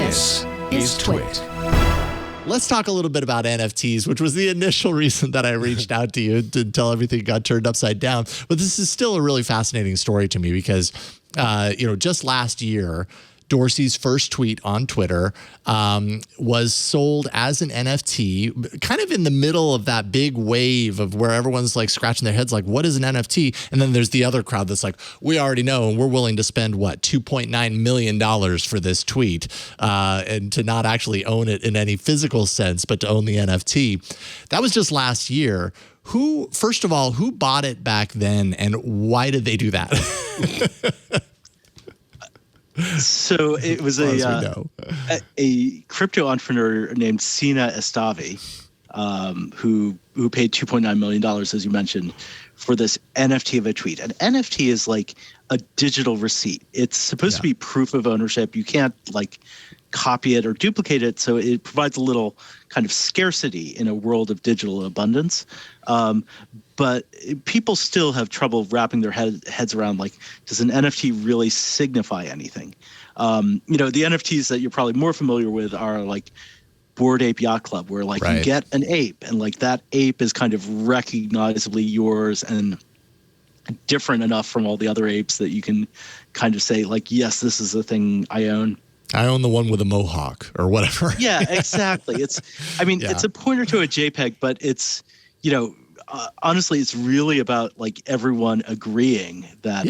This is TWiT. Let's talk a little bit about NFTs, which was the initial reason that I reached out to you until everything got turned upside down. But this is still a really fascinating story to me because, just last year, Dorsey's first tweet on Twitter was sold as an NFT, kind of in the middle of that big wave of where everyone's like scratching their heads like, what is an NFT? And then there's the other crowd that's like, we already know and we're willing to spend, $2.9 million for this tweet and to not actually own it in any physical sense, but to own the NFT. That was just last year. First of all, who bought it back then and why did they do that? So it was a crypto entrepreneur named Sina Estavi, who paid $2.9 million, as you mentioned, for this NFT of a tweet. An NFT is like a digital receipt. It's supposed to be proof of ownership. You can't copy it or duplicate it. So it provides a little kind of scarcity in a world of digital abundance. But people still have trouble wrapping their heads around, does an NFT really signify anything? The NFTs that you're probably more familiar with are Bored Ape Yacht Club, where you get an ape and that ape is kind of recognizably yours and different enough from all the other apes that you can kind of say yes, this is the thing I own. I own the one with a mohawk or whatever. Yeah, exactly. It's a pointer to a JPEG, but it's, honestly, it's really about everyone agreeing that,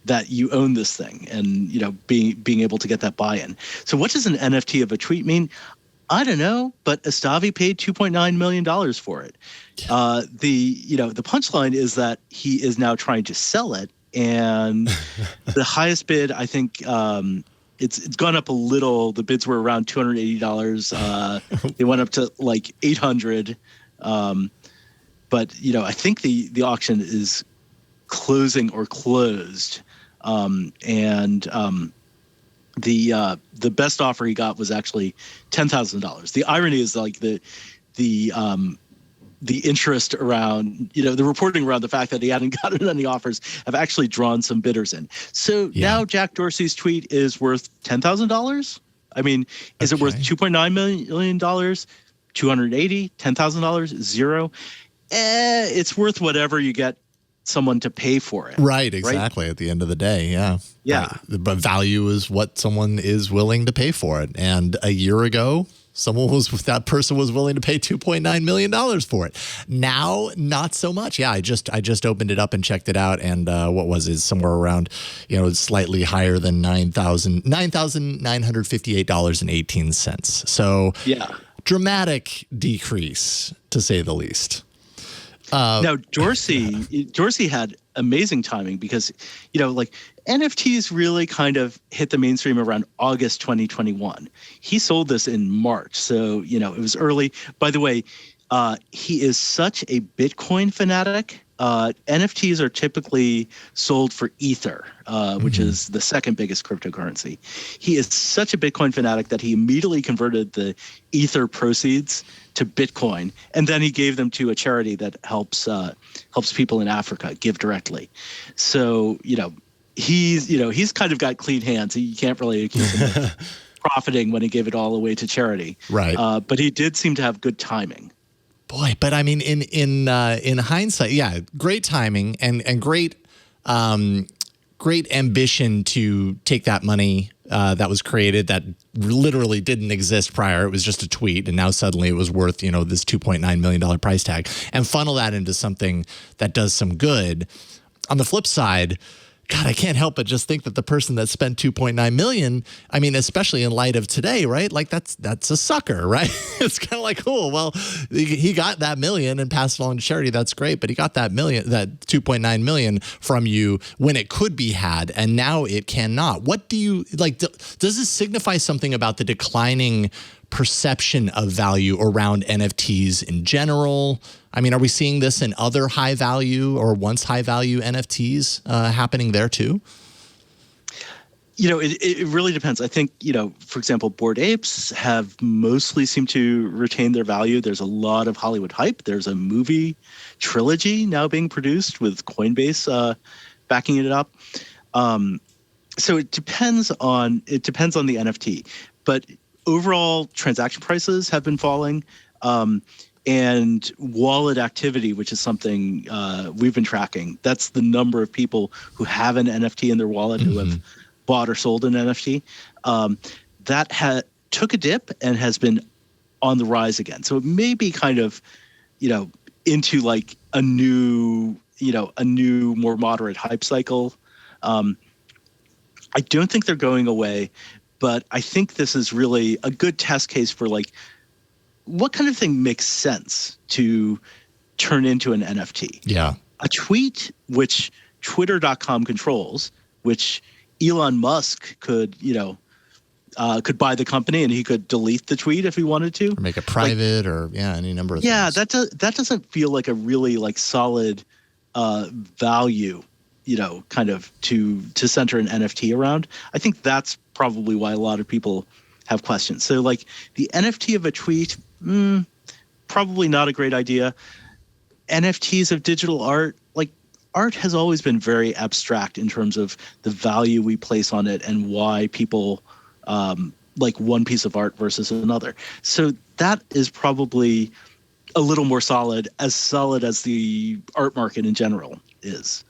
that you own this thing and, being able to get that buy-in. So what does an NFT of a tweet mean? I don't know, but Estavi paid $2.9 million for it. The punchline is that he is now trying to sell it. And the highest bid, I think, it's gone up a little. The bids were around $280. They went up to $800. But I think the auction is closing or closed. The best offer he got was actually $10,000. The irony is the interest around, the reporting around the fact that he hadn't gotten any offers have actually drawn some bidders in. So now Jack Dorsey's tweet is worth $10,000. I mean, is it worth $2.9 million? $280, $10,000, zero. It's worth whatever you get someone to pay for it. Right, exactly. Right? At the end of the day, yeah. But value is what someone is willing to pay for it. And a year ago, that person was willing to pay $2.9 million for it. Now, not so much. Yeah, I just opened it up and checked it out, and what was it? Somewhere around, slightly higher than $9,958.18. So dramatic decrease, to say the least. Now, Dorsey had amazing timing because, NFTs really kind of hit the mainstream around August 2021. He sold this in March. So, it was early. By the way, he is such a Bitcoin fanatic. NFTs are typically sold for Ether, which is the second biggest cryptocurrency. He is such a Bitcoin fanatic that he immediately converted the Ether proceeds to Bitcoin, and then he gave them to a charity that helps people in Africa give directly. So, he's kind of got clean hands. You can't really accuse him of profiting when he gave it all away to charity. Right. But he did seem to have good timing. Boy, but I mean, in hindsight, great timing and great ambition to take that money that was created that literally didn't exist prior. It was just a tweet, and now suddenly it was worth this $2.9 million price tag, and funnel that into something that does some good. On the flip side, God, I can't help but just think that the person that spent $2.9 million, I mean, especially in light of today, right? That's a sucker, right? It's kind of like, cool. Well, he got that million and passed it on to charity. That's great. But he got that $2.9 million from you when it could be had, and now it cannot. What do you does this signify something about the declining perception of value around NFTs in general? I mean, are we seeing this in other high value or once high value NFTs happening there too? It really depends. I think, for example, Bored Apes have mostly seemed to retain their value. There's a lot of Hollywood hype. There's a movie trilogy now being produced with Coinbase backing it up. So it depends on the NFT, but overall transaction prices have been falling, and wallet activity, which is something we've been tracking. That's the number of people who have an NFT in their wallet who have bought or sold an NFT. That took a dip and has been on the rise again. So it may be kind of, into like a new more moderate hype cycle. I don't think they're going away, but I think this is really a good test case for like what kind of thing makes sense to turn into an NFT. Yeah. A tweet, which Twitter.com controls, which Elon Musk could buy the company and he could delete the tweet if he wanted to. Or make it private any number of things. Yeah, that doesn't feel like a really like solid value, kind of to center an NFT around. I think that's probably why a lot of people have questions. So like the NFT of a tweet, probably not a great idea. NFTs of digital art, like art has always been very abstract in terms of the value we place on it and why people like one piece of art versus another. So that is probably a little more solid as the art market in general is.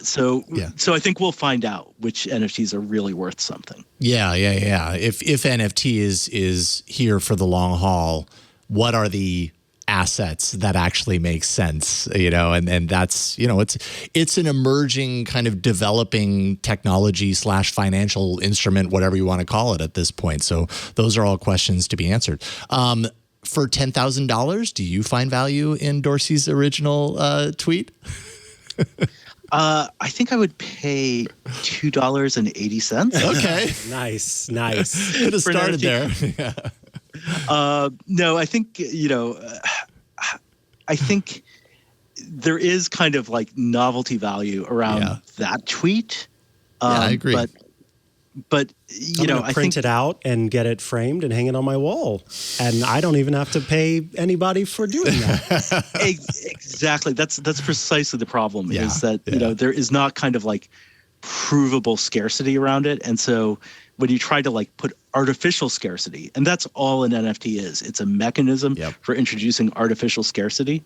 So I think we'll find out which NFTs are really worth something. Yeah. If NFT is here for the long haul, what are the assets that actually make sense? And that's it's an emerging kind of developing technology / financial instrument, whatever you want to call it at this point. So those are all questions to be answered. For $10,000, do you find value in Dorsey's original tweet? I think I would pay $2.80. Okay. Nice. Could have started there. Yeah. No, I think, I think there is kind of like novelty value around that tweet. I agree. But I print it out and get it framed and hang it on my wall, and I don't even have to pay anybody for doing that. Exactly. That's precisely the problem. Is that there is not kind of like provable scarcity around it, and so when you try to like put artificial scarcity, and that's all an NFT is, it's a mechanism for introducing artificial scarcity.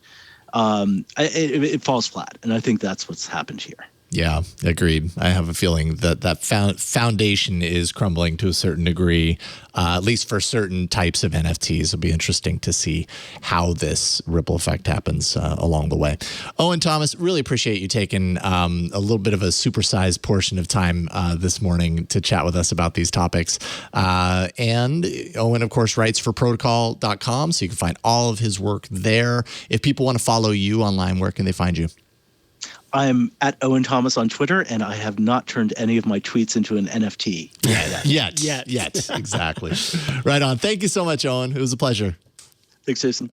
It falls flat, and I think that's what's happened here. Yeah, agreed. I have a feeling that foundation is crumbling to a certain degree, at least for certain types of NFTs. It'll be interesting to see how this ripple effect happens along the way. Owen Thomas, really appreciate you taking a little bit of a supersized portion of time this morning to chat with us about these topics. And Owen, of course, writes for protocol.com, so you can find all of his work there. If people want to follow you online, where can they find you? I'm at Owen Thomas on Twitter, and I have not turned any of my tweets into an NFT yet. Exactly. Right on. Thank you so much, Owen. It was a pleasure. Thanks, Jason.